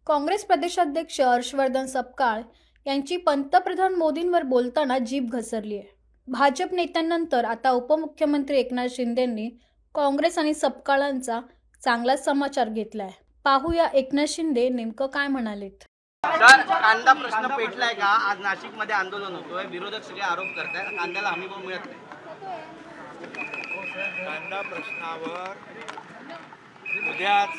काँग्रेस प्रदेशाध्यक्ष हर्षवर्धन सपकाळ यांची पंतप्रधान मोदींवर बोलताना जीभ घसरली आहे। भाजप नेत्यांनंतर आता उपमुख्यमंत्री एकनाथ शिंदेंनी काँग्रेस आणि सपकाळांचा चांगला समाचार घेतलाय। पाहूया एकनाथ शिंदे नेमकं काय म्हणालेत। सर, कांदा प्रश्न पेटलाय का? आज नाशिकमध्ये आंदोलन होतोय, विरोधक सगळे आरोप करतायत कांद्याला हमीभाव मिळत नाही। कांदा प्रश्नावर उद्याच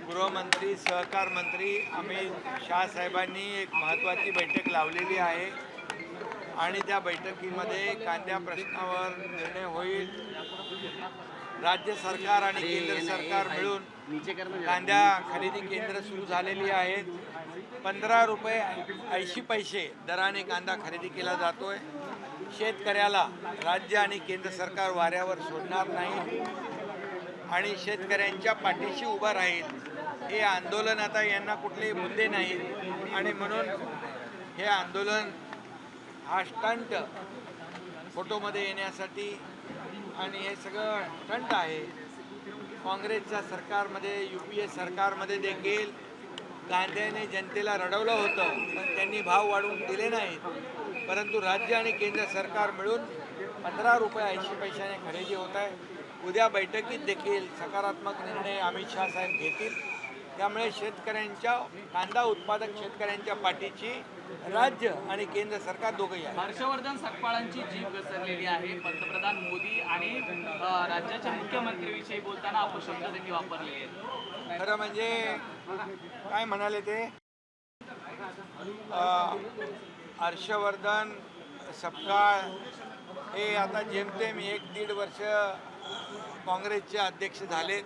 गृहमंत्री सहकार मंत्री अमित शाह साहेबांनी एक महत्त्वाची बैठक लावलेली आहे आणि त्या बैठकीमध्ये कांद्या प्रश्नावर निर्णय होईल। राज्य सरकार आणि केंद्र सरकार मिळून कांद्या खरेदी केंद्र सुरू झालेली आहेत। 15 रुपये 80 पैसे दराने कांदा खरेदी केला जातोय। शेतकऱ्याला राज्य आणि केंद्र सरकार वाऱ्यावर सोडणार नाही आणि शेतकऱ्यांच्या पाठीशी उभा राहील। हे आंदोलन आता यांना कुठलेही मुद्दे नाहीत आणि म्हणून हे आंदोलन हा स्टंट फोटोमध्ये येण्यासाठी आणि हे सगळं स्टंट आहे। काँग्रेसच्या सरकारमध्ये UPA सरकारमध्ये देखील कांद्याने जनतेला रडवलं होतं, पण त्यांनी भाव वाढवून दिले नाहीत। परंतु राज्य आणि केंद्र सरकार मिळून 15 रुपये 80 पैशाने खरेदी होत आहे। उद्या बैठकीत देखील सकारात्मक निर्णय अमित शाह साहेब घेतील। त्यामुळे शेतकऱ्यांच्या कांदा उत्पादक शेतकऱ्यांच्या पाठीची राज्य आणि केंद्र सरकार दोघंही आहे। हर्षवर्धन सपकाळांची जीभ घसरलेली आहे। पंतप्रधान मोदी आणि राज्याच्या मुख्यमंत्र्यांविषयी बोलताना अपशब्द त्यांनी वापरले आहेत। खरं म्हणजे काय म्हणाले ते, हर्षवर्धन सपकाळ हे आता जेमतेम 1-1.5 वर्ष काँग्रेसचे अध्यक्ष झालेत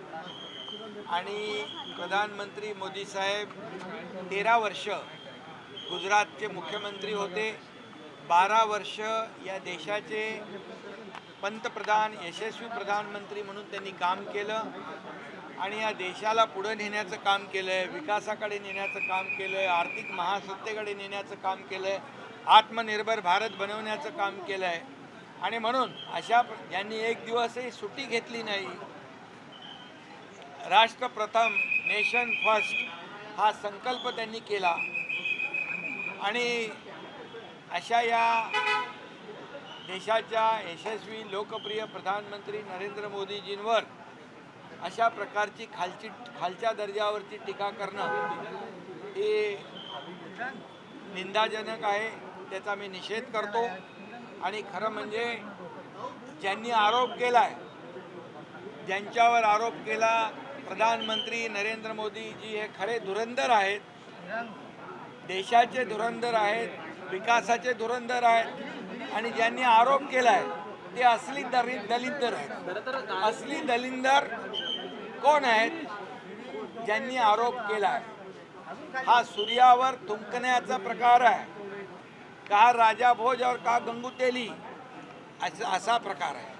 आणि प्रधानमंत्री मोदी साहेब 13 वर्ष गुजरातचे मुख्यमंत्री होते। 12 वर्ष या देशाचे पंतप्रधान यशस्वी प्रधानमंत्री म्हणून त्यांनी काम केलं आणि या देशाला पुढे नेण्याचं काम केलं आहे, विकासाकडे नेण्याचं काम केलं आहे, आर्थिक महासत्तेकडे नेण्याचं काम केलं आहे, आत्मनिर्भर भारत बनवण्याचं काम केलं आहे। आणि म्हणून अशा यांनी एक दिवसही सुट्टी घेतली नाही। राष्ट्र प्रथम नेशन फर्स्ट हा संकल्प त्यांनी केला आणि अशा या देशाच्या यशस्वी लोकप्रिय प्रधानमंत्री नरेंद्र मोदीजींवर अशा प्रकारची खालच्या दर्जावरची टीका करणं हे निंदाजनक आहे। त्याचा मी निषेध करतो आणि खरं म्हणजे ज्यांनी आरोप केलाय, ज्यांच्यावर आरोप केला, प्रधानमंत्री नरेंद्र मोदीजी हे खरे धुरंधर आहेत, देशाचे धुरंधर आहेत, विकासाचे धुरंधर आहेत आणि ज्यांनी आरोप केलाय ते असली दलिंदर आहेत। असली दलिंदर कोण आहेत? ज्यांनी आरोप केलाय हा सूर्यावर थुंकण्याचा प्रकार आहे, का राजा भोज और का गंगू तेली असा प्रकार आहे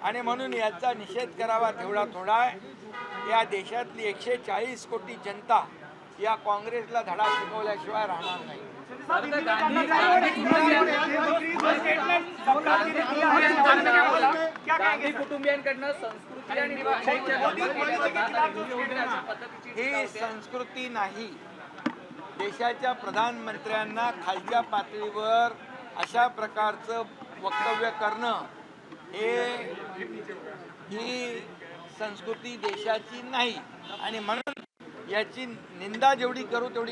आणि म्हणून याचा निषेध करावा तेवढा थोडा आहे। या देशातली 140 कोटी जनता या काँग्रेसला धडा शिकवल्याशिवाय राहणार नाही। गांधी कुटुंबियांकडनं संस्कृती आणि ही संस्कृती नाही। देशाच्या प्रधानमंत्र्यांना खालच्या पातळीवर अशा प्रकारचं वक्तव्य करणं ही संस्कृती देशाची नाही आणि म्हणून याची निंदा जेवढी करू तेवढी